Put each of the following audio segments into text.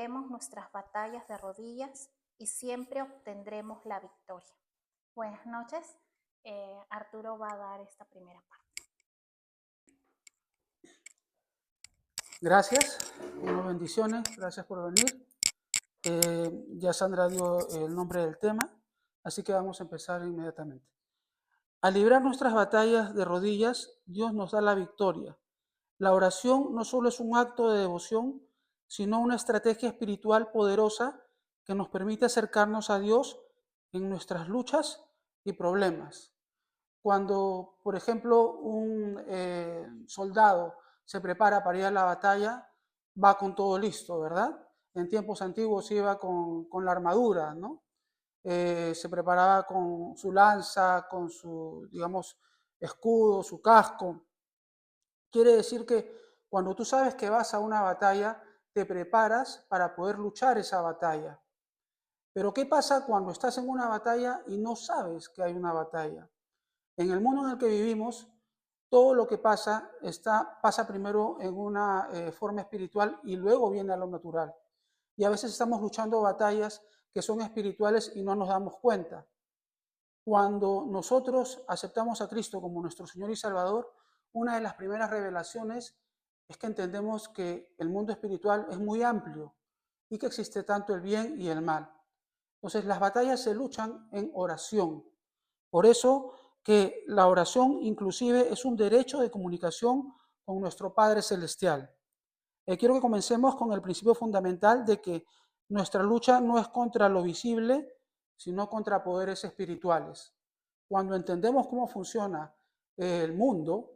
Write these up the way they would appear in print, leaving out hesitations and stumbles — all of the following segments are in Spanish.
libremos nuestras batallas de rodillas y siempre obtendremos la victoria. Buenas noches. Arturo va a dar esta primera parte. Gracias, bendiciones, gracias por venir. Ya Sandra dio el nombre del tema, así que vamos a empezar inmediatamente. Al librar nuestras batallas de rodillas, Dios nos da la victoria. La oración no solo es un acto de devoción, sino una estrategia espiritual poderosa que nos permite acercarnos a Dios en nuestras luchas y problemas. Cuando, por ejemplo, un soldado se prepara para ir a la batalla, va con todo listo, ¿verdad? En tiempos antiguos iba con la armadura, ¿no? Se preparaba con su lanza, con su, digamos, escudo, su casco. Quiere decir que cuando tú sabes que vas a una batalla, te preparas para poder luchar esa batalla. Pero ¿qué pasa cuando estás en una batalla y no sabes que hay una batalla? En el mundo en el que vivimos, todo lo que pasa pasa primero en una forma espiritual y luego viene a lo natural. Y a veces estamos luchando batallas que son espirituales y no nos damos cuenta. Cuando nosotros aceptamos a Cristo como nuestro Señor y Salvador, una de las primeras revelaciones es que entendemos que el mundo espiritual es muy amplio y que existe tanto el bien y el mal. Entonces las batallas se luchan en oración. Por eso que la oración inclusive es un derecho de comunicación con nuestro Padre Celestial. Quiero que comencemos con el principio fundamental de que nuestra lucha no es contra lo visible, sino contra poderes espirituales. Cuando entendemos cómo funciona el mundo,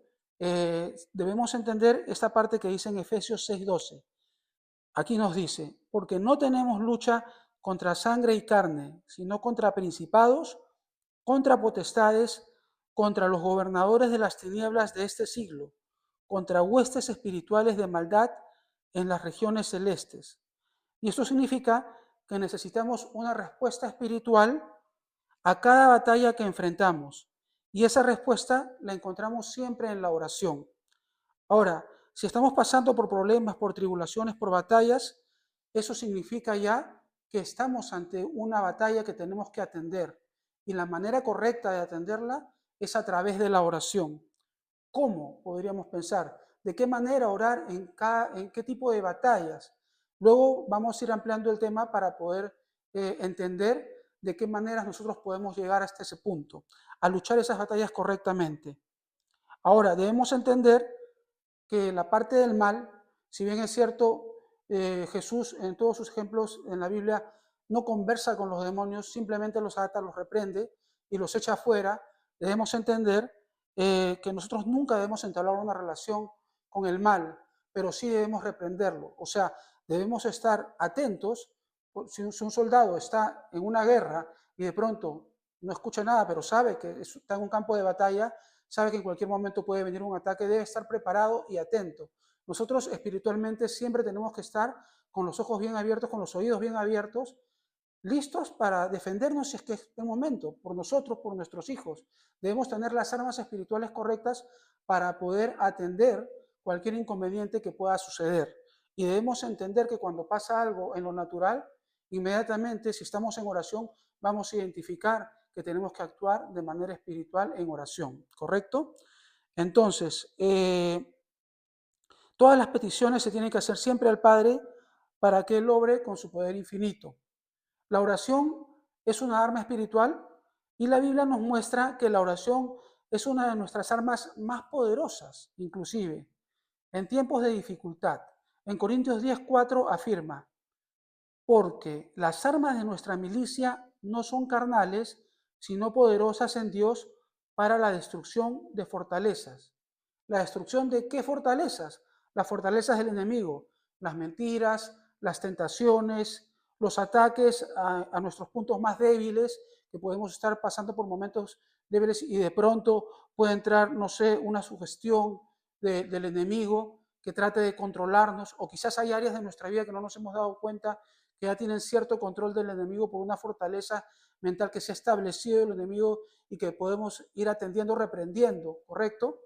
debemos entender esta parte que dice en Efesios 6:12. Aquí nos dice, porque no tenemos lucha contra sangre y carne, sino contra principados, contra potestades, contra los gobernadores de las tinieblas de este siglo, contra huestes espirituales de maldad en las regiones celestes. Y esto significa que necesitamos una respuesta espiritual a cada batalla que enfrentamos. Y esa respuesta la encontramos siempre en la oración. Ahora, si estamos pasando por problemas, por tribulaciones, por batallas, eso significa ya que estamos ante una batalla que tenemos que atender. Y la manera correcta de atenderla es a través de la oración. ¿Cómo podríamos pensar? ¿De qué manera orar en qué tipo de batallas? Luego vamos a ir ampliando el tema para poder entender de qué maneras nosotros podemos llegar hasta ese punto, a luchar esas batallas correctamente. Ahora, debemos entender que la parte del mal, si bien es cierto, Jesús en todos sus ejemplos en la Biblia no conversa con los demonios, simplemente los ata, los reprende y los echa afuera, debemos entender que nosotros nunca debemos entablar una relación con el mal, pero sí debemos reprenderlo. O sea, debemos estar atentos. Si un soldado está en una guerra y de pronto no escucha nada, pero sabe que está en un campo de batalla, sabe que en cualquier momento puede venir un ataque, debe estar preparado y atento. Nosotros espiritualmente siempre tenemos que estar con los ojos bien abiertos, con los oídos bien abiertos, listos para defendernos si es que es el momento, por nosotros, por nuestros hijos. Debemos tener las armas espirituales correctas para poder atender cualquier inconveniente que pueda suceder. Y debemos entender que cuando pasa algo en lo natural, inmediatamente, si estamos en oración, vamos a identificar que tenemos que actuar de manera espiritual en oración, ¿correcto? Entonces, todas las peticiones se tienen que hacer siempre al Padre para que Él obre con su poder infinito. La oración es una arma espiritual y la Biblia nos muestra que la oración es una de nuestras armas más poderosas, inclusive en tiempos de dificultad. En Corintios 10:4 afirma, porque las armas de nuestra milicia no son carnales, sino poderosas en Dios para la destrucción de fortalezas. ¿La destrucción de qué fortalezas? Las fortalezas del enemigo, las mentiras, las tentaciones, los ataques a nuestros puntos más débiles, que podemos estar pasando por momentos débiles y de pronto puede entrar, no sé, una sugestión del enemigo que trate de controlarnos, o quizás hay áreas de nuestra vida que no nos hemos dado cuenta que ya tienen cierto control del enemigo por una fortaleza mental que se ha establecido el enemigo y que podemos ir atendiendo, reprendiendo, ¿correcto?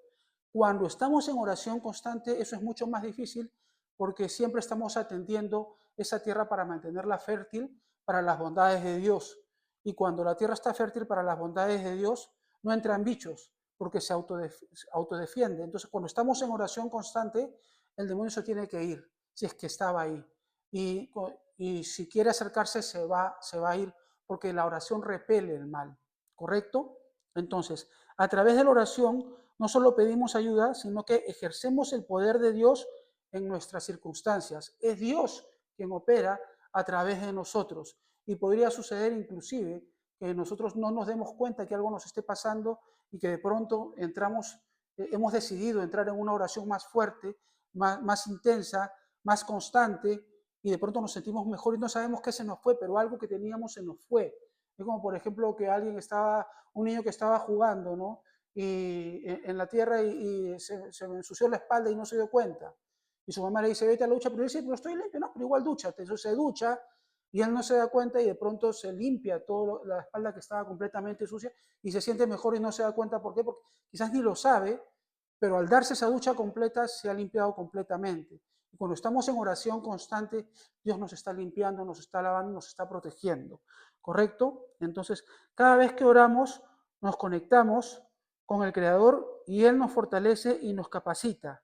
Cuando estamos en oración constante, eso es mucho más difícil porque siempre estamos atendiendo esa tierra para mantenerla fértil para las bondades de Dios. Y cuando la tierra está fértil para las bondades de Dios, no entran bichos porque se autodefiende. Entonces, cuando estamos en oración constante, el demonio se tiene que ir, si es que estaba ahí. Y si quiere acercarse, se va a ir, porque la oración repele el mal, ¿correcto? Entonces, a través de la oración, no solo pedimos ayuda, sino que ejercemos el poder de Dios en nuestras circunstancias. Es Dios quien opera a través de nosotros. Y podría suceder inclusive que nosotros no nos demos cuenta que algo nos esté pasando y que de pronto hemos decidido entrar en una oración más fuerte, más intensa, más constante, y de pronto nos sentimos mejor y no sabemos qué se nos fue, pero algo que teníamos se nos fue. Es como, por ejemplo, que un niño que estaba jugando, ¿no? Y en la tierra y se me ensució la espalda y no se dio cuenta. Y su mamá le dice, vete a la ducha, pero él dice, pero estoy limpio, no, pero igual dúchate. Entonces se ducha y él no se da cuenta y de pronto se limpia toda la espalda que estaba completamente sucia y se siente mejor y no se da cuenta. ¿Por qué? Porque quizás ni lo sabe, pero al darse esa ducha completa se ha limpiado completamente. Y cuando estamos en oración constante, Dios nos está limpiando, nos está lavando, nos está protegiendo. ¿Correcto? Entonces, cada vez que oramos, nos conectamos con el Creador y Él nos fortalece y nos capacita.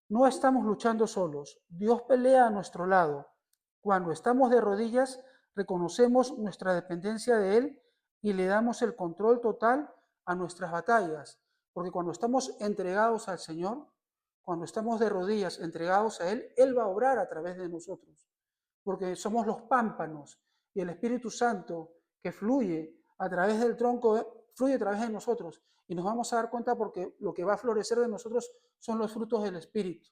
No estamos luchando solos. Dios pelea a nuestro lado. Cuando estamos de rodillas, reconocemos nuestra dependencia de Él y le damos el control total a nuestras batallas. Porque cuando estamos entregados al Señor, cuando estamos de rodillas entregados a Él, Él va a obrar a través de nosotros. Porque somos los pámpanos y el Espíritu Santo que fluye a través del tronco, fluye a través de nosotros. Y nos vamos a dar cuenta porque lo que va a florecer de nosotros son los frutos del Espíritu.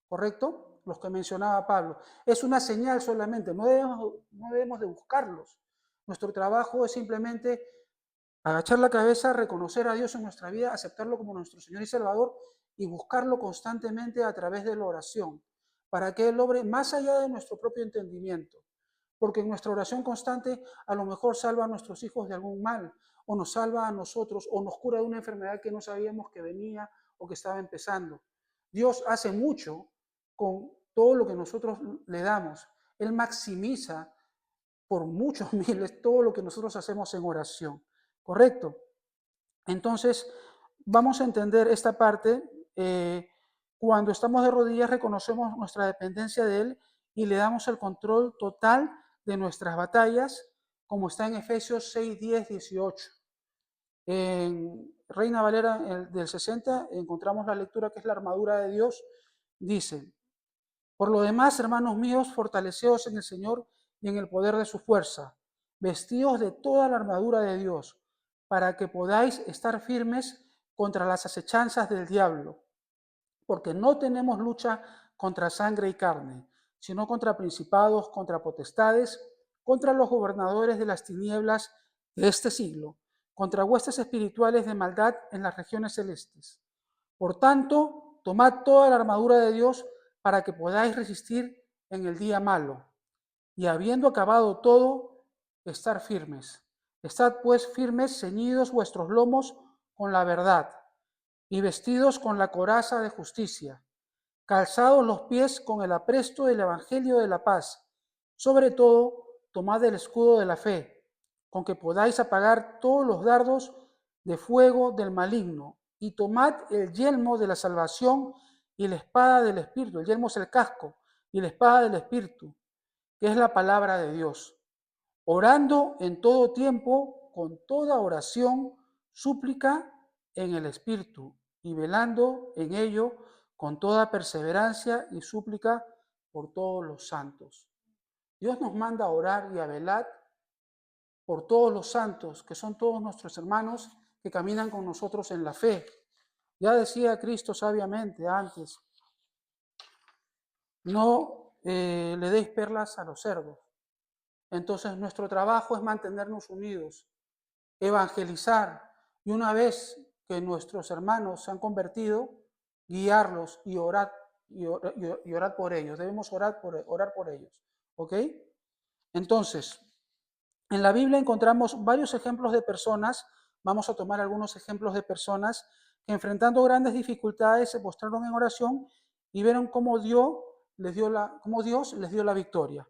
¿Correcto? Los que mencionaba Pablo. Es una señal solamente, no debemos de buscarlos. Nuestro trabajo es simplemente agachar la cabeza, reconocer a Dios en nuestra vida, aceptarlo como nuestro Señor y Salvador y buscarlo constantemente a través de la oración, para que Él obre más allá de nuestro propio entendimiento. Porque en nuestra oración constante a lo mejor salva a nuestros hijos de algún mal, o nos salva a nosotros, o nos cura de una enfermedad que no sabíamos que venía o que estaba empezando. Dios hace mucho con todo lo que nosotros le damos. Él maximiza por muchos miles todo lo que nosotros hacemos en oración. ¿Correcto? Entonces, vamos a entender esta parte. Cuando estamos de rodillas, reconocemos nuestra dependencia de Él y le damos el control total de nuestras batallas, como está en Efesios 6, 10, 18. En Reina Valera del 60 encontramos la lectura que es la armadura de Dios. Dice, por lo demás, hermanos míos, fortaleceos en el Señor y en el poder de su fuerza, vestidos de toda la armadura de Dios, para que podáis estar firmes contra las acechanzas del diablo, porque no tenemos lucha contra sangre y carne, sino contra principados, contra potestades, contra los gobernadores de las tinieblas de este siglo, contra huestes espirituales de maldad en las regiones celestes. Por tanto, tomad toda la armadura de Dios para que podáis resistir en el día malo. Y habiendo acabado todo, estar firmes. Estad pues firmes, ceñidos vuestros lomos con la verdad, y vestidos con la coraza de justicia, calzados los pies con el apresto del evangelio de la paz. Sobre todo, tomad el escudo de la fe, con que podáis apagar todos los dardos de fuego del maligno, y tomad el yelmo de la salvación y la espada del Espíritu. El yelmo es el casco, y la espada del Espíritu, que es la palabra de Dios, orando en todo tiempo, con toda oración, súplica en el Espíritu, y velando en ello con toda perseverancia y súplica por todos los santos. Dios nos manda a orar y a velar por todos los santos, que son todos nuestros hermanos que caminan con nosotros en la fe. Ya decía Cristo sabiamente antes, no le deis perlas a los cerdos. Entonces nuestro trabajo es mantenernos unidos, evangelizar, y una vez que nuestros hermanos se han convertido, guiarlos y orar, orar por ellos. Debemos orar por ellos. ¿Ok? Entonces, en la Biblia encontramos varios ejemplos de personas. Vamos a tomar algunos ejemplos de personas que enfrentando grandes dificultades se postraron en oración y vieron cómo Dios les dio la victoria.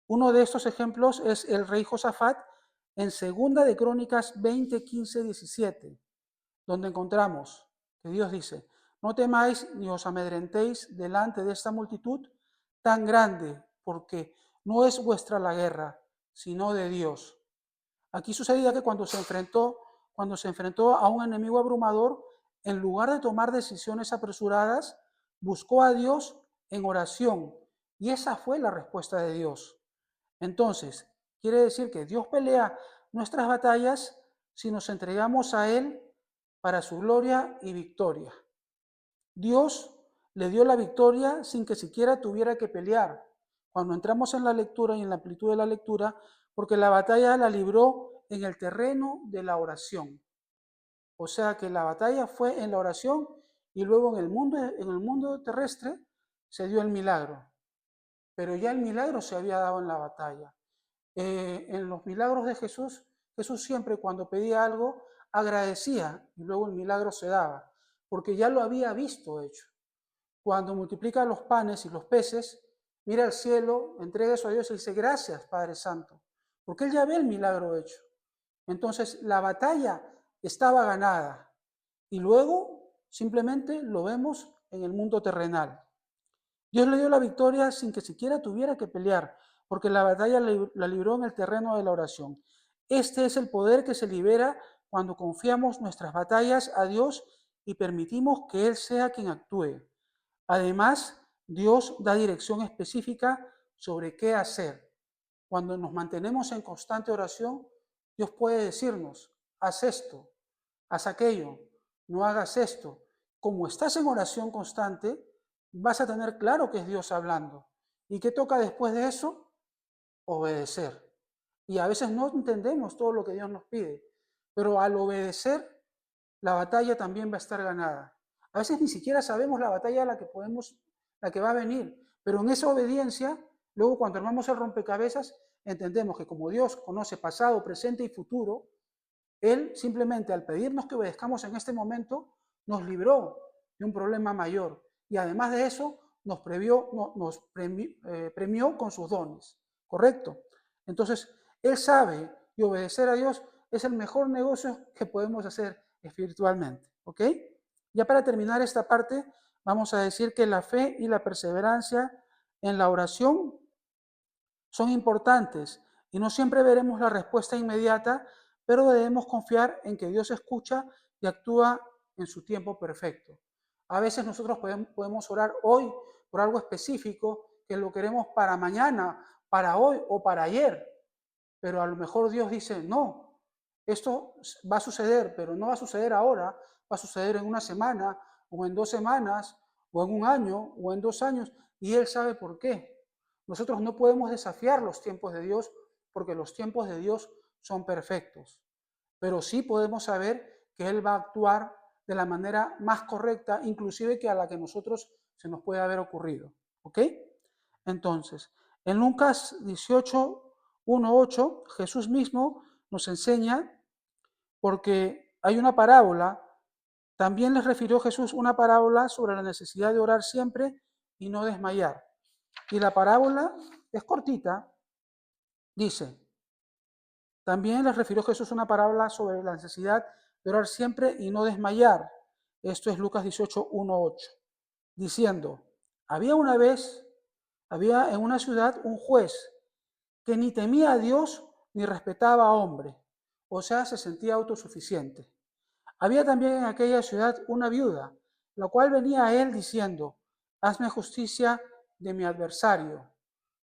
Uno de estos ejemplos es el rey Josafat en 2 de Crónicas 20, 15, 17, donde encontramos que Dios dice: no temáis ni os amedrentéis delante de esta multitud tan grande, porque no es vuestra la guerra, sino de Dios. Aquí sucedía que cuando se enfrentó a un enemigo abrumador, en lugar de tomar decisiones apresuradas, buscó a Dios en oración, y esa fue la respuesta de Dios. Entonces, quiere decir que Dios pelea nuestras batallas si nos entregamos a Él para su gloria y victoria. Dios le dio la victoria sin que siquiera tuviera que pelear. Cuando entramos en la lectura y en la amplitud de la lectura, porque la batalla la libró en el terreno de la oración. O sea que la batalla fue en la oración y luego en el mundo terrestre se dio el milagro. Pero ya el milagro se había dado en la batalla. En los milagros de Jesús, Jesús siempre cuando pedía algo agradecía y luego el milagro se daba, porque ya lo había visto hecho. Cuando multiplica los panes y los peces, mira al cielo, entrega eso a Dios y dice: gracias, Padre Santo, porque él ya ve el milagro hecho. Entonces la batalla estaba ganada y luego simplemente lo vemos en el mundo terrenal. Dios le dio la victoria sin que siquiera tuviera que pelear, porque la batalla la libró en el terreno de la oración. Este es el poder que se libera cuando confiamos nuestras batallas a Dios y permitimos que Él sea quien actúe. Además, Dios da dirección específica sobre qué hacer. Cuando nos mantenemos en constante oración, Dios puede decirnos: haz esto, haz aquello, no hagas esto. Como estás en oración constante, vas a tener claro que es Dios hablando. ¿Y qué toca después de eso? Obedecer. Y a veces no entendemos todo lo que Dios nos pide, pero al obedecer, la batalla también va a estar ganada. A veces ni siquiera sabemos la batalla la que va a venir, pero en esa obediencia, luego cuando armamos el rompecabezas, entendemos que como Dios conoce pasado, presente y futuro, Él simplemente al pedirnos que obedezcamos en este momento, nos libró de un problema mayor. Y además de eso, nos premió con sus dones. ¿Correcto? Entonces, Él sabe y obedecer a Dios es el mejor negocio que podemos hacer espiritualmente. ¿Ok? Ya para terminar esta parte, vamos a decir que la fe y la perseverancia en la oración son importantes y no siempre veremos la respuesta inmediata, pero debemos confiar en que Dios escucha y actúa en su tiempo perfecto. A veces nosotros podemos orar hoy por algo específico que lo queremos para mañana, para hoy o para ayer, pero a lo mejor Dios dice: no, esto va a suceder, pero no va a suceder ahora, va a suceder en una semana o en 2 semanas o en un año o en 2 años, y Él sabe por qué. Nosotros no podemos desafiar los tiempos de Dios porque los tiempos de Dios son perfectos, pero sí podemos saber que Él va a actuar de la manera más correcta, inclusive que a la que nosotros se nos puede haber ocurrido. ¿Ok? Entonces, en Lucas 18, 1:8, Jesús mismo nos enseña, porque hay una parábola, también les refirió Jesús una parábola sobre la necesidad de orar siempre y no desmayar. Y la parábola es cortita, dice: también les refirió Jesús una parábola sobre la necesidad de orar siempre y no desmayar. Esto es Lucas 18, 1:8, diciendo: había en una ciudad un juez que ni temía a Dios ni respetaba a hombre, o sea, se sentía autosuficiente. Había también en aquella ciudad una viuda, la cual venía a él diciendo: hazme justicia de mi adversario.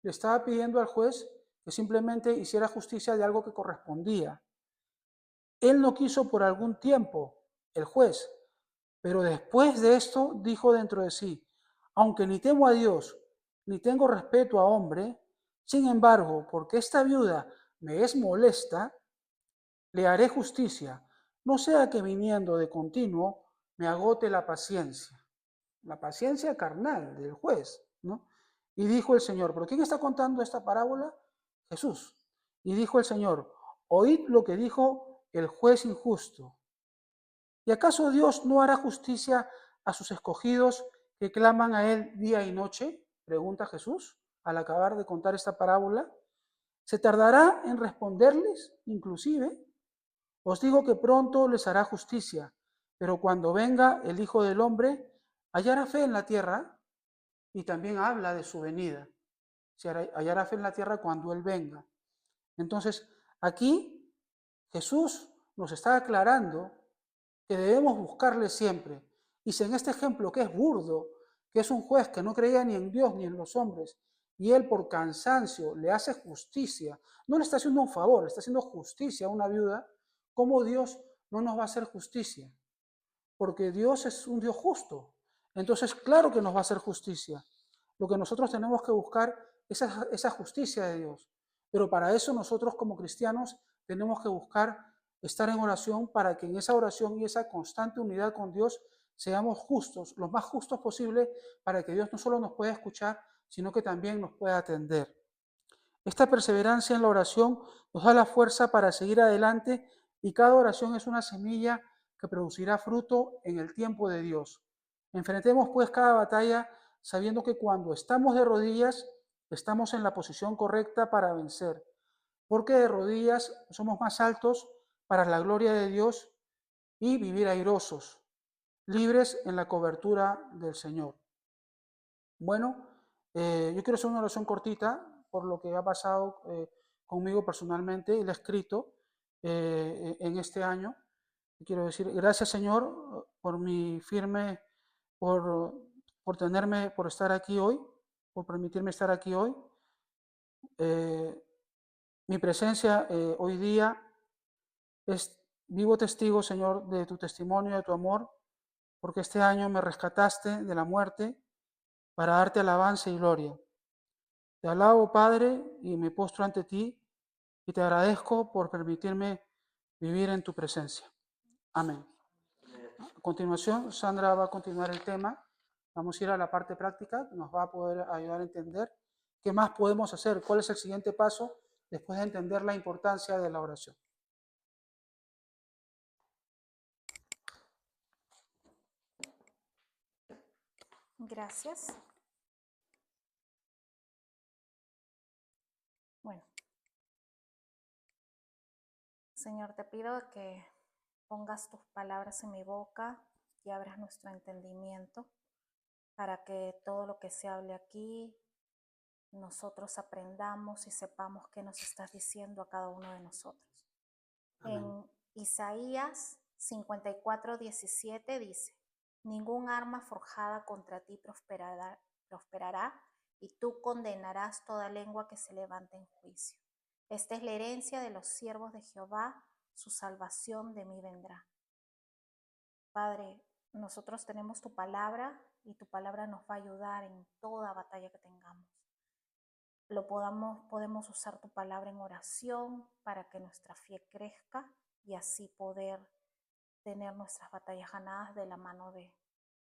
Le estaba pidiendo al juez que simplemente hiciera justicia de algo que correspondía. Él no quiso por algún tiempo, el juez, pero después de esto dijo dentro de sí: aunque ni temo a Dios, ni tengo respeto a hombre, sin embargo, porque esta viuda me es molesta, le haré justicia, no sea que viniendo de continuo me agote la paciencia carnal del juez, ¿no? Y dijo el Señor: ¿pero quién está contando esta parábola? Jesús. Y dijo el Señor: oíd lo que dijo el juez injusto. ¿Y acaso Dios no hará justicia a sus escogidos que claman a Él día y noche? Pregunta Jesús al acabar de contar esta parábola. ¿Se tardará en responderles, inclusive? Os digo que pronto les hará justicia, pero cuando venga el Hijo del Hombre, ¿hallará fe en la tierra? Y también habla de su venida. Se hallará fe en la tierra cuando Él venga. Entonces, aquí Jesús nos está aclarando que debemos buscarle siempre. Y si en este ejemplo, que es burdo, que es un juez que no creía ni en Dios ni en los hombres, y él por cansancio le hace justicia, no le está haciendo un favor, le está haciendo justicia a una viuda, ¿cómo Dios no nos va a hacer justicia? Porque Dios es un Dios justo. Entonces, claro que nos va a hacer justicia. Lo que nosotros tenemos que buscar es esa justicia de Dios. Pero para eso nosotros como cristianos tenemos que buscar estar en oración para que en esa oración y esa constante unidad con Dios seamos justos, lo más justos posible, para que Dios no solo nos pueda escuchar, sino que también nos pueda atender. Esta perseverancia en la oración nos da la fuerza para seguir adelante y cada oración es una semilla que producirá fruto en el tiempo de Dios. Enfrentemos pues cada batalla sabiendo que cuando estamos de rodillas estamos en la posición correcta para vencer, porque de rodillas somos más altos para la gloria de Dios y vivir airosos, libres en la cobertura del Señor. Bueno, yo quiero hacer una oración cortita por lo que ha pasado conmigo personalmente y le he escrito en este año. Quiero decir, gracias Señor por mi firme, por, por estar aquí hoy, por permitirme estar aquí hoy. Mi presencia hoy día es vivo testigo, Señor, de tu testimonio, de tu amor, porque este año me rescataste de la muerte para darte alabanza y gloria. Te alabo, Padre, y me postro ante ti y te agradezco por permitirme vivir en tu presencia. Amén. A continuación, Sandra va a continuar el tema. Vamos a ir a la parte práctica, que nos va a poder ayudar a entender qué más podemos hacer, cuál es el siguiente paso después de entender la importancia de la oración. Gracias. Bueno, Señor, te pido que pongas tus palabras en mi boca y abras nuestro entendimiento para que todo lo que se hable aquí nosotros aprendamos y sepamos qué nos estás diciendo a cada uno de nosotros. Amén. En Isaías 54:17 dice: ningún arma forjada contra ti prosperará, y tú condenarás toda lengua que se levante en juicio. Esta es la herencia de los siervos de Jehová, su salvación de mí vendrá. Padre, nosotros tenemos tu palabra y tu palabra nos va a ayudar en toda batalla que tengamos. Podemos usar tu palabra en oración para que nuestra fe crezca y así poder tener nuestras batallas ganadas de la mano de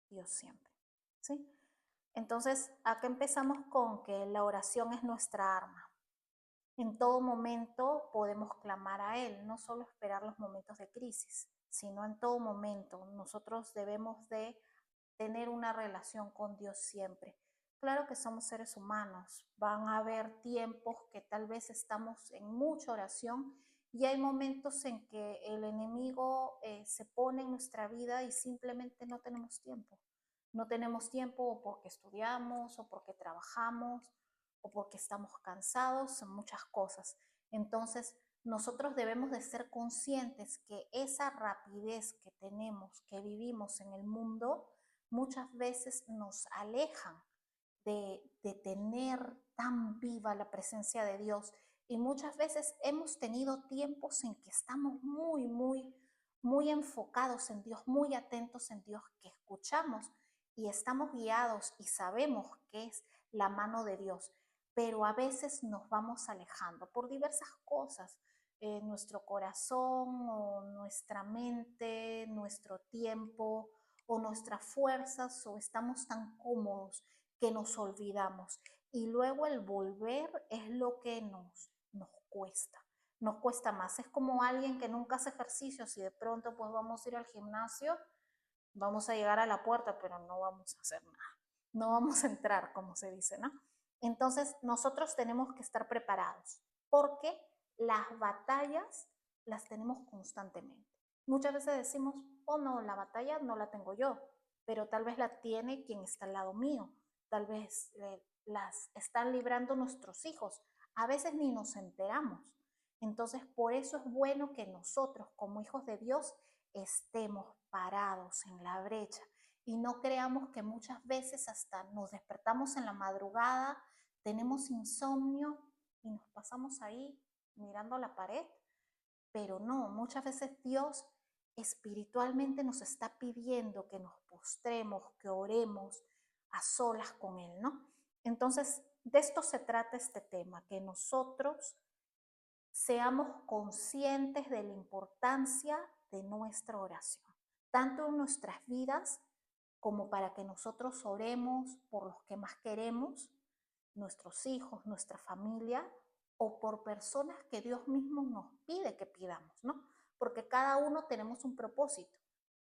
Dios siempre. ¿Sí? Entonces, acá empezamos con que la oración es nuestra arma. En todo momento podemos clamar a Él, no solo esperar los momentos de crisis, sino en todo momento. Nosotros debemos de tener una relación con Dios siempre. Claro que somos seres humanos, van a haber tiempos que tal vez estamos en mucha oración y hay momentos en que el enemigo se pone en nuestra vida y simplemente no tenemos tiempo. No tenemos tiempo o porque estudiamos o porque trabajamos o porque estamos cansados, son muchas cosas. Entonces, nosotros debemos de ser conscientes que esa rapidez que tenemos, que vivimos en el mundo, muchas veces nos alejan de tener tan viva la presencia de Dios. Y muchas veces hemos tenido tiempos en que estamos muy enfocados en Dios, muy atentos en Dios, que escuchamos y estamos guiados y sabemos que es la mano de Dios, pero a veces nos vamos alejando por diversas cosas. Nuestro corazón o nuestra mente, nuestro tiempo o nuestras fuerzas, o estamos tan cómodos que nos olvidamos. Y luego el volver es lo que nos cuesta. Nos cuesta más. Es como alguien que nunca hace ejercicios y de pronto pues vamos a ir al gimnasio, vamos a llegar a la puerta, pero no vamos a hacer nada. No vamos a entrar, como se dice, ¿no? Entonces nosotros tenemos que estar preparados. porque las batallas las tenemos constantemente. Muchas veces decimos, oh no, la batalla no la tengo yo, pero tal vez la tiene quien está al lado mío, tal vez las están librando nuestros hijos, a veces ni nos enteramos. Entonces, por eso es bueno que nosotros, como hijos de Dios, estemos parados en la brecha y no creamos que muchas veces hasta nos despertamos en la madrugada, tenemos insomnio y nos pasamos ahí mirando la pared, pero no, muchas veces Dios espiritualmente nos está pidiendo que nos postremos, que oremos a solas con Él, ¿no? Entonces, de esto se trata este tema, que nosotros seamos conscientes de la importancia de nuestra oración, tanto en nuestras vidas como para que nosotros oremos por los que más queremos, nuestros hijos, nuestra familia, o por personas que Dios mismo nos pide que pidamos, ¿no? Porque cada uno tenemos un propósito.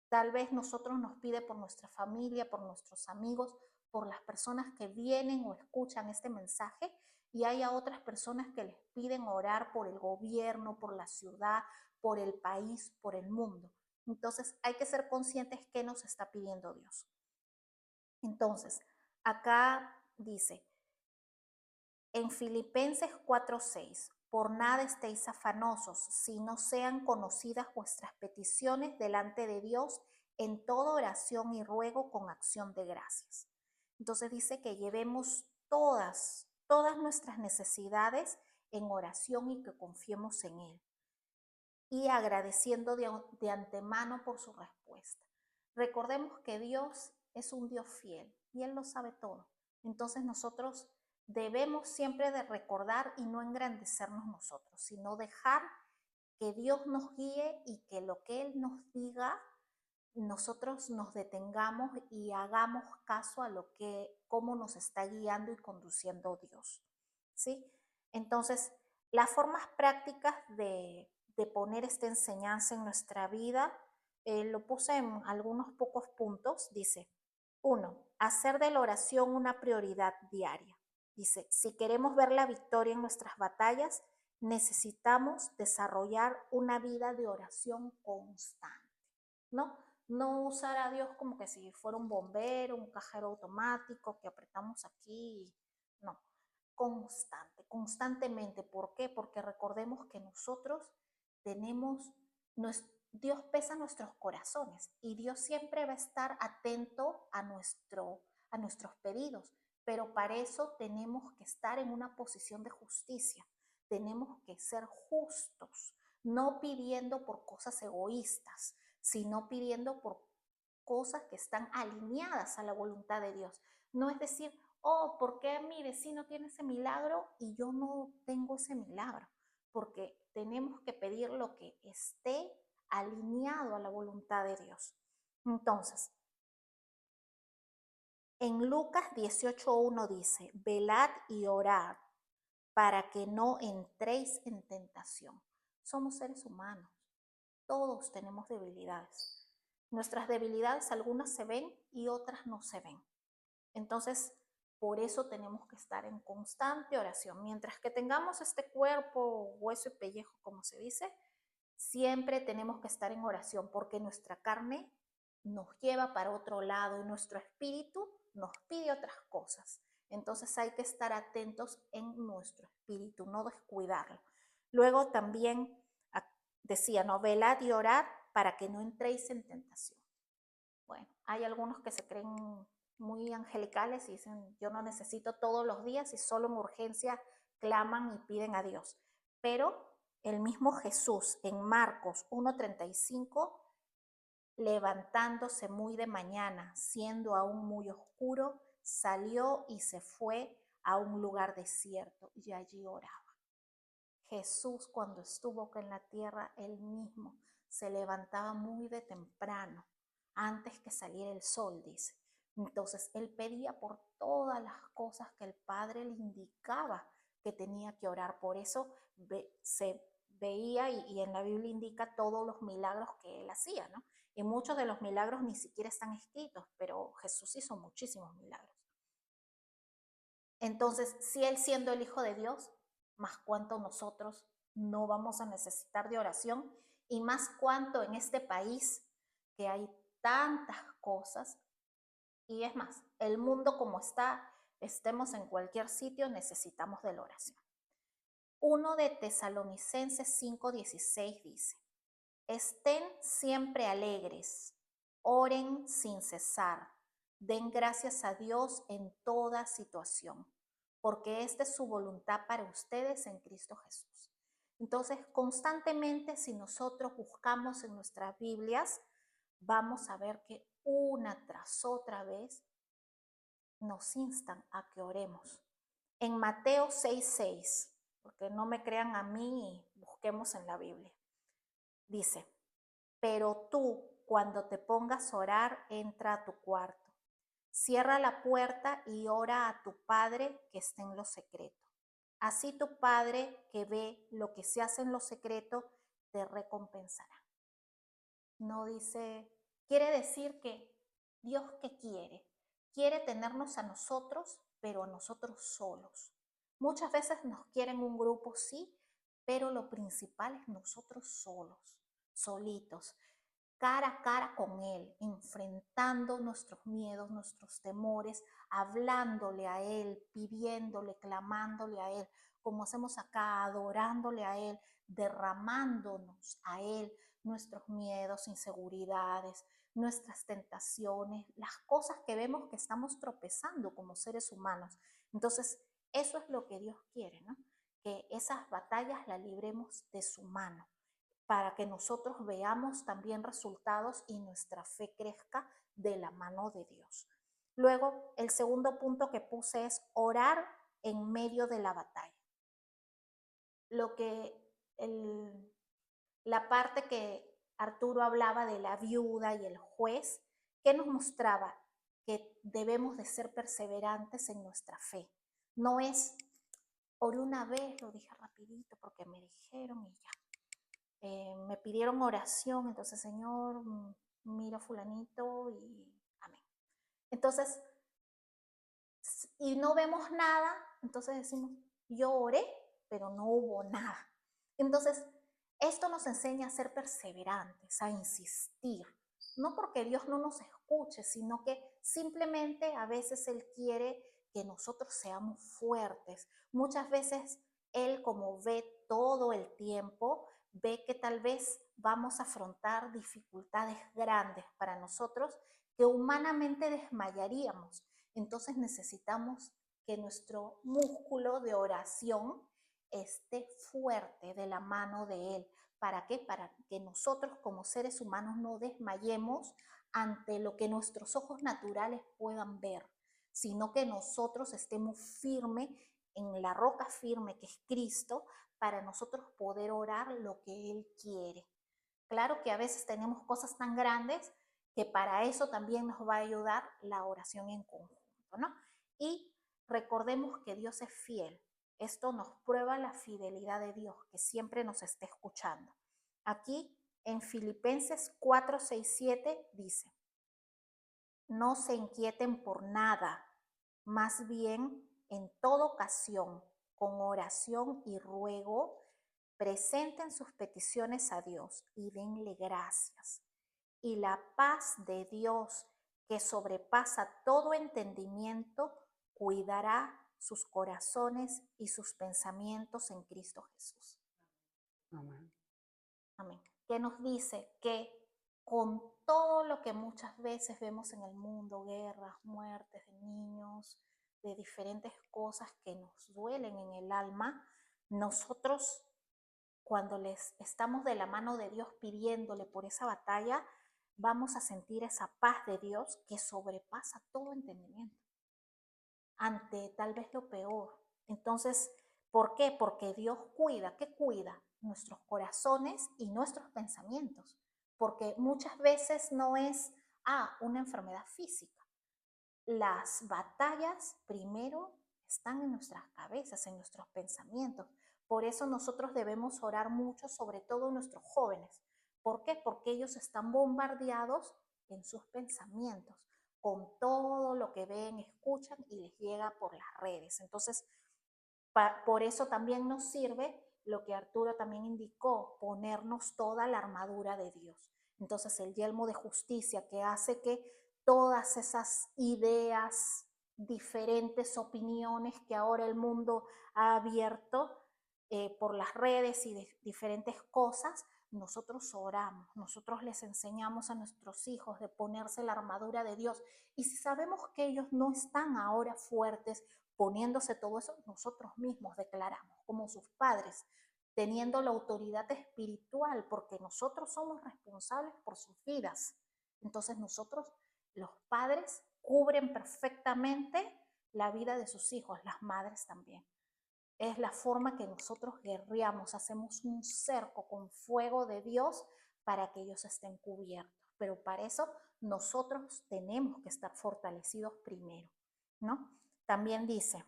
Tal vez nosotros nos pide por nuestra familia, por nuestros amigos, por las personas que vienen o escuchan este mensaje, y hay a otras personas que les piden orar por el gobierno, por la ciudad, por el país, por el mundo. Entonces hay que ser conscientes qué nos está pidiendo Dios. Entonces, acá dice, en Filipenses 4:6, por nada estéis afanosos, si no sean conocidas vuestras peticiones delante de Dios en toda oración y ruego con acción de gracias. Entonces dice que llevemos todas nuestras necesidades en oración y que confiemos en Él y agradeciendo de antemano por su respuesta. Recordemos que Dios es un Dios fiel y Él lo sabe todo. Entonces nosotros debemos siempre de recordar y no engrandecernos nosotros, sino dejar que Dios nos guíe y que lo que Él nos diga, nosotros nos detengamos y hagamos caso a lo que, cómo nos está guiando y conduciendo Dios. ¿Sí? Entonces, las formas prácticas de poner esta enseñanza en nuestra vida, lo puse en algunos pocos puntos. Dice, 1, hacer de la oración una prioridad diaria. Dice, si queremos ver la victoria en nuestras batallas, necesitamos desarrollar una vida de oración constante, ¿no? No usar a Dios como que si fuera un bombero, un cajero automático, que apretamos aquí, no, constantemente. ¿Por qué? Porque recordemos que nosotros tenemos, Dios pesa nuestros corazones y Dios siempre va a estar atento a nuestros pedidos, pero para eso tenemos que estar en una posición de justicia, tenemos que ser justos, no pidiendo por cosas egoístas, sino pidiendo por cosas que están alineadas a la voluntad de Dios. No es decir, oh, ¿por qué mi vecino tiene ese milagro y yo no tengo ese milagro? Porque tenemos que pedir lo que esté alineado a la voluntad de Dios. Entonces, en Lucas 18:1 dice, velad y orad para que no entréis en tentación. Somos seres humanos, todos tenemos debilidades. Nuestras debilidades, algunas se ven y otras no se ven. Entonces, por eso tenemos que estar en constante oración. Mientras que tengamos este cuerpo, hueso y pellejo, como se dice, siempre tenemos que estar en oración porque nuestra carne nos lleva para otro lado y nuestro espíritu nos pide otras cosas. Entonces hay que estar atentos en nuestro espíritu, no descuidarlo. Luego también decía, no, velad y orad para que no entréis en tentación. Bueno, hay algunos que se creen muy angelicales y dicen, yo no necesito todos los días y solo en urgencia claman y piden a Dios. Pero el mismo Jesús en Marcos 1:35, levantándose muy de mañana, siendo aún muy oscuro, salió y se fue a un lugar desierto y allí oraba. Jesús, cuando estuvo acá en la tierra, él mismo se levantaba muy de temprano, antes que saliera el sol, dice. Entonces él pedía por todas las cosas que el Padre le indicaba que tenía que orar. Por eso se veía y en la Biblia indica todos los milagros que él hacía, ¿no? Y muchos de los milagros ni siquiera están escritos, pero Jesús hizo muchísimos milagros. Entonces, si él siendo el Hijo de Dios, más cuánto nosotros no vamos a necesitar de oración y más cuánto en este país que hay tantas cosas. Y es más, el mundo como está, estemos en cualquier sitio, necesitamos de la oración. 1 de Tesalonicenses 5:16 dice: estén siempre alegres, oren sin cesar, den gracias a Dios en toda situación, porque esta es su voluntad para ustedes en Cristo Jesús. Entonces, constantemente, si nosotros buscamos en nuestras Biblias, vamos a ver que una tras otra vez nos instan a que oremos. En Mateo 6:6, porque no me crean a mí y busquemos en la Biblia, dice: pero tú, cuando te pongas a orar, entra a tu cuarto, cierra la puerta y ora a tu Padre que está en lo secreto. Así tu Padre, que ve lo que se hace en lo secreto, te recompensará. No dice, quiere decir que Dios, ¿qué quiere? Quiere tenernos a nosotros, pero a nosotros solos. Muchas veces nos quieren un grupo, sí, pero lo principal es nosotros solos, solitos, cara a cara con Él, enfrentando nuestros miedos, nuestros temores, hablándole a Él, pidiéndole, clamándole a Él, como hacemos acá, adorándole a Él, derramándonos a Él nuestros miedos, inseguridades, nuestras tentaciones, las cosas que vemos que estamos tropezando como seres humanos. Entonces, eso es lo que Dios quiere, ¿no? Que esas batallas las libremos de su mano, para que nosotros veamos también resultados y nuestra fe crezca de la mano de Dios. Luego, el segundo punto que puse es orar en medio de la batalla. Lo que la parte que Arturo hablaba de la viuda y el juez, que nos mostraba que debemos de ser perseverantes en nuestra fe. No es por una vez, lo dije rapidito porque me dijeron y ya. Me pidieron oración, entonces, Señor, mira fulanito y amén. Entonces, y no vemos nada, entonces decimos, yo oré, pero no hubo nada. Entonces, esto nos enseña a ser perseverantes, a insistir, no porque Dios no nos escuche, sino que simplemente a veces Él quiere que nosotros seamos fuertes. Muchas veces Él, como ve todo el tiempo, ve que tal vez vamos a afrontar dificultades grandes para nosotros que humanamente desmayaríamos. Entonces necesitamos que nuestro músculo de oración esté fuerte de la mano de Él. ¿Para qué? Para que nosotros como seres humanos no desmayemos ante lo que nuestros ojos naturales puedan ver, sino que nosotros estemos firmes en la roca firme que es Cristo, para nosotros poder orar lo que Él quiere. Claro que a veces tenemos cosas tan grandes que para eso también nos va a ayudar la oración en conjunto, ¿no? Y recordemos que Dios es fiel. Esto nos prueba la fidelidad de Dios, que siempre nos está escuchando. Aquí en Filipenses 4, 6, 7 dice: no se inquieten por nada, más bien en toda ocasión, con oración y ruego, presenten sus peticiones a Dios y denle gracias. Y la paz de Dios, que sobrepasa todo entendimiento, cuidará sus corazones y sus pensamientos en Cristo Jesús. Amén. Amén. Que nos dice que con todo lo que muchas veces vemos en el mundo, guerras, muertes de niños, de diferentes cosas que nos duelen en el alma, nosotros, cuando les estamos de la mano de Dios pidiéndole por esa batalla, vamos a sentir esa paz de Dios que sobrepasa todo entendimiento ante tal vez lo peor. Entonces, ¿por qué? Porque Dios cuida. ¿Qué cuida? Nuestros corazones y nuestros pensamientos. Porque muchas veces no es, una enfermedad física. Las batallas primero están en nuestras cabezas, en nuestros pensamientos. Por eso nosotros debemos orar mucho, sobre todo nuestros jóvenes. ¿Por qué? Porque ellos están bombardeados en sus pensamientos, con todo lo que ven, escuchan y les llega por las redes. Entonces, Por eso también nos sirve lo que Arturo también indicó, ponernos toda la armadura de Dios. Entonces el yelmo de justicia que hace que todas esas ideas, diferentes opiniones que ahora el mundo ha abierto por las redes y de diferentes cosas, nosotros oramos, nosotros les enseñamos a nuestros hijos de ponerse la armadura de Dios. Y si sabemos que ellos no están ahora fuertes poniéndose todo eso, nosotros mismos declaramos como sus padres, teniendo la autoridad espiritual, porque nosotros somos responsables por sus vidas. Entonces nosotros, los padres, cubren perfectamente la vida de sus hijos, las madres también. Es la forma que nosotros guerreamos, hacemos un cerco con fuego de Dios para que ellos estén cubiertos. Pero para eso nosotros tenemos que estar fortalecidos primero, ¿no? También dice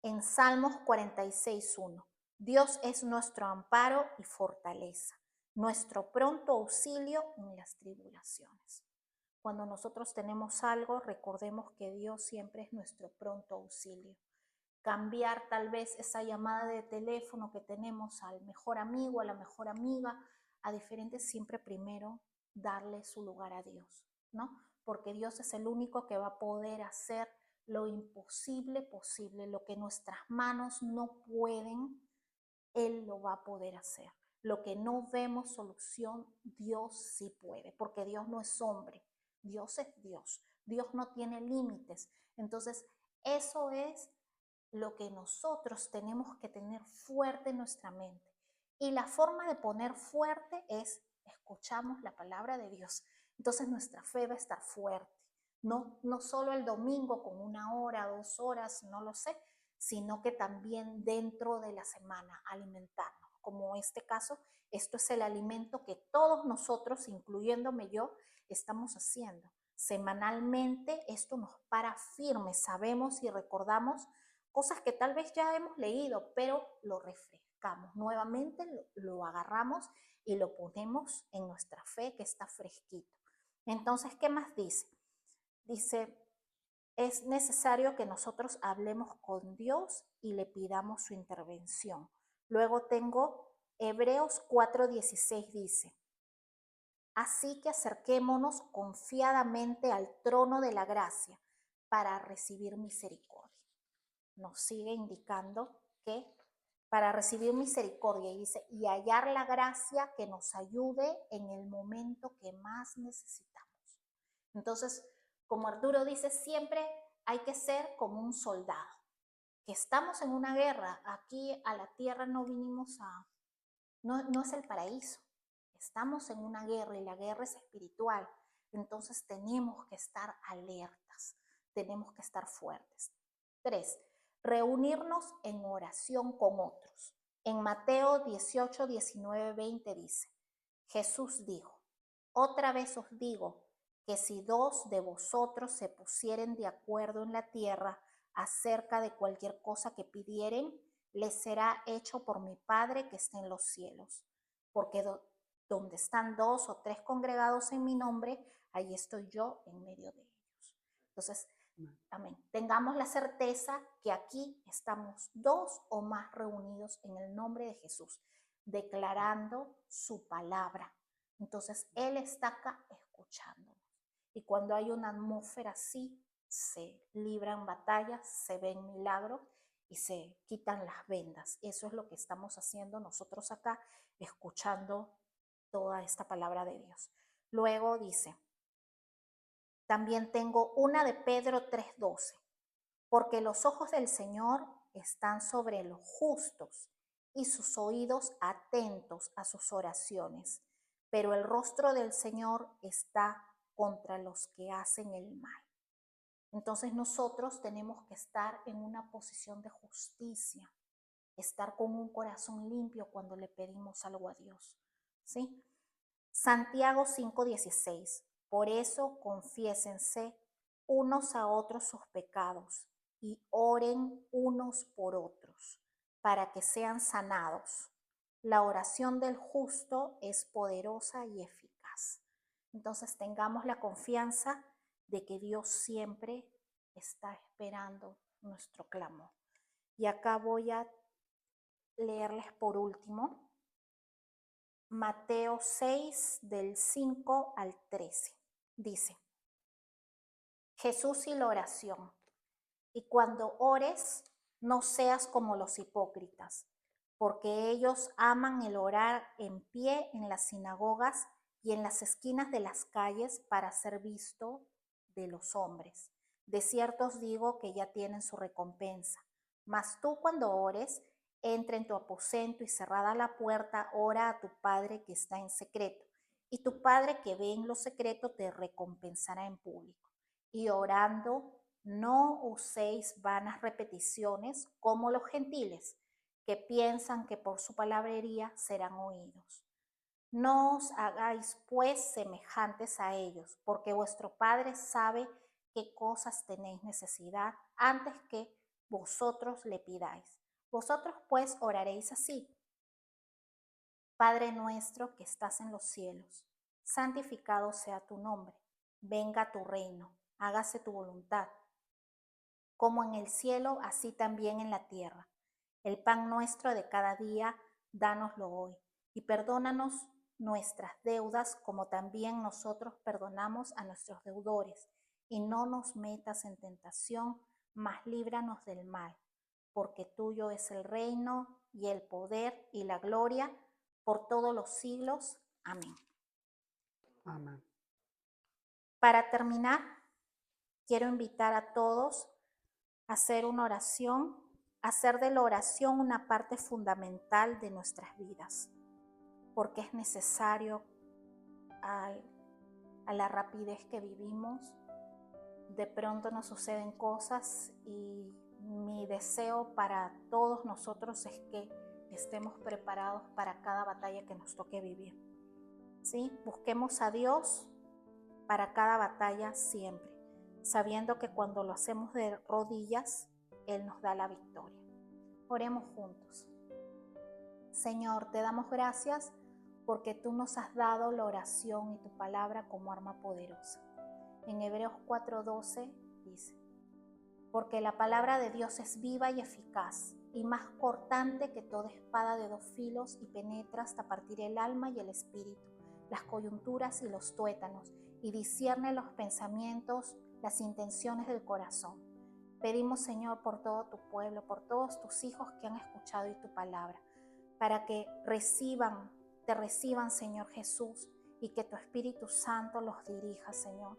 en Salmos 46:1, Dios es nuestro amparo y fortaleza, nuestro pronto auxilio en las tribulaciones. Cuando nosotros tenemos algo, recordemos que Dios siempre es nuestro pronto auxilio. Cambiar tal vez esa llamada de teléfono que tenemos al mejor amigo, a la mejor amiga, a diferentes, siempre primero darle su lugar a Dios, ¿no? Porque Dios es el único que va a poder hacer lo imposible posible, lo que nuestras manos no pueden, Él lo va a poder hacer. Lo que no vemos solución, Dios sí puede, porque Dios no es hombre, Dios es Dios, Dios no tiene límites. Entonces, eso es lo que nosotros tenemos que tener fuerte en nuestra mente. Y la forma de poner fuerte es escuchamos la palabra de Dios. Entonces nuestra fe va a estar fuerte. No solo el domingo con 1 hora, 2 horas, no lo sé, sino que también dentro de la semana alimentarnos. Como este caso, esto es el alimento que todos nosotros, incluyéndome yo, estamos haciendo. Semanalmente esto nos para firme, sabemos y recordamos cosas que tal vez ya hemos leído, pero lo refrescamos, nuevamente lo agarramos y lo ponemos en nuestra fe que está fresquito. Entonces, ¿qué más dice? Dice, es necesario que nosotros hablemos con Dios y le pidamos su intervención. Luego tengo Hebreos 4:16 dice, así que acerquémonos confiadamente al trono de la gracia para recibir misericordia. Nos sigue indicando que para recibir misericordia, y dice, y hallar la gracia que nos ayude en el momento que más necesitamos. Entonces, como Arturo dice, siempre hay que ser como un soldado, que estamos en una guerra, aquí a la tierra no vinimos no es el paraíso, estamos en una guerra y la guerra es espiritual, entonces tenemos que estar alertas, tenemos que estar fuertes. 3. Reunirnos en oración con otros. En Mateo 18, 19, 20 dice, Jesús dijo, otra vez os digo que si 2 de vosotros se pusieren de acuerdo en la tierra acerca de cualquier cosa que pidieren, les será hecho por mi Padre que está en los cielos. Porque donde están 2 o 3 congregados en mi nombre, ahí estoy yo en medio de ellos. Entonces, amén. Tengamos la certeza que aquí estamos 2 o más reunidos en el nombre de Jesús, declarando su palabra. Entonces, Él está acá escuchándonos. Y cuando hay una atmósfera así, se libran batallas, se ven milagros y se quitan las vendas. Eso es lo que estamos haciendo nosotros acá, escuchando toda esta palabra de Dios. Luego dice, también tengo una de Pedro 3:12, porque los ojos del Señor están sobre los justos y sus oídos atentos a sus oraciones, pero el rostro del Señor está contra los que hacen el mal. Entonces nosotros tenemos que estar en una posición de justicia, estar con un corazón limpio cuando le pedimos algo a Dios, ¿sí? Santiago 5:16, por eso confiésense unos a otros sus pecados y oren unos por otros para que sean sanados. La oración del justo es poderosa y eficaz. Entonces tengamos la confianza de que Dios siempre está esperando nuestro clamor. Y acá voy a leerles por último Mateo 6 del 5 al 13. Dice, Jesús y la oración. Y cuando ores, no seas como los hipócritas, porque ellos aman el orar en pie en las sinagogas y en las esquinas de las calles para ser visto de los hombres. De cierto os digo que ya tienen su recompensa. Mas tú cuando ores, entra en tu aposento y cerrada la puerta, ora a tu Padre que está en secreto. Y tu Padre que ve en lo secreto te recompensará en público. Y orando, no uséis vanas repeticiones como los gentiles, que piensan que por su palabrería serán oídos. No os hagáis pues semejantes a ellos, porque vuestro Padre sabe qué cosas tenéis necesidad antes que vosotros le pidáis. Vosotros pues oraréis así: Padre nuestro que estás en los cielos, santificado sea tu nombre, venga tu reino, hágase tu voluntad, como en el cielo, así también en la tierra. El pan nuestro de cada día, dánoslo hoy, y perdónanos nuestras deudas, como también nosotros perdonamos a nuestros deudores, y no nos metas en tentación, mas líbranos del mal, porque tuyo es el reino, y el poder, y la gloria, por todos los siglos. Amén. Amén. Para terminar, quiero invitar a todos a hacer una oración, hacer de la oración una parte fundamental de nuestras vidas, porque es necesario a la rapidez que vivimos. De pronto nos suceden cosas y mi deseo para todos nosotros es que estemos preparados para cada batalla que nos toque vivir. ¿Sí? Busquemos a Dios para cada batalla siempre, sabiendo que cuando lo hacemos de rodillas, Él nos da la victoria. Oremos juntos. Señor, te damos gracias porque tú nos has dado la oración y tu palabra como arma poderosa. En Hebreos 4:12 dice, porque la palabra de Dios es viva y eficaz y más cortante que toda espada de dos filos y penetra hasta partir el alma y el espíritu, las coyunturas y los tuétanos, y discierne los pensamientos, las intenciones del corazón. Pedimos, Señor, por todo tu pueblo, por todos tus hijos que han escuchado hoy tu palabra, para que te reciban, Señor Jesús, y que tu Espíritu Santo los dirija, Señor.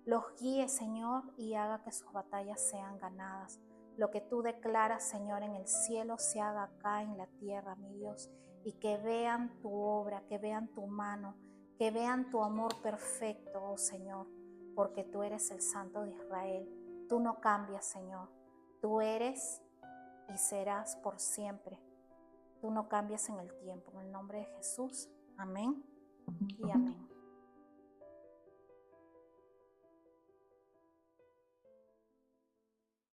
Los guíe, Señor, y haga que sus batallas sean ganadas. Lo que tú declaras, Señor, en el cielo se haga acá en la tierra, mi Dios, y que vean tu obra, que vean tu mano, que vean tu amor perfecto, oh Señor, porque tú eres el Santo de Israel. Tú no cambias, Señor. Tú eres y serás por siempre. Tú no cambias en el tiempo. En el nombre de Jesús. Amén y amén.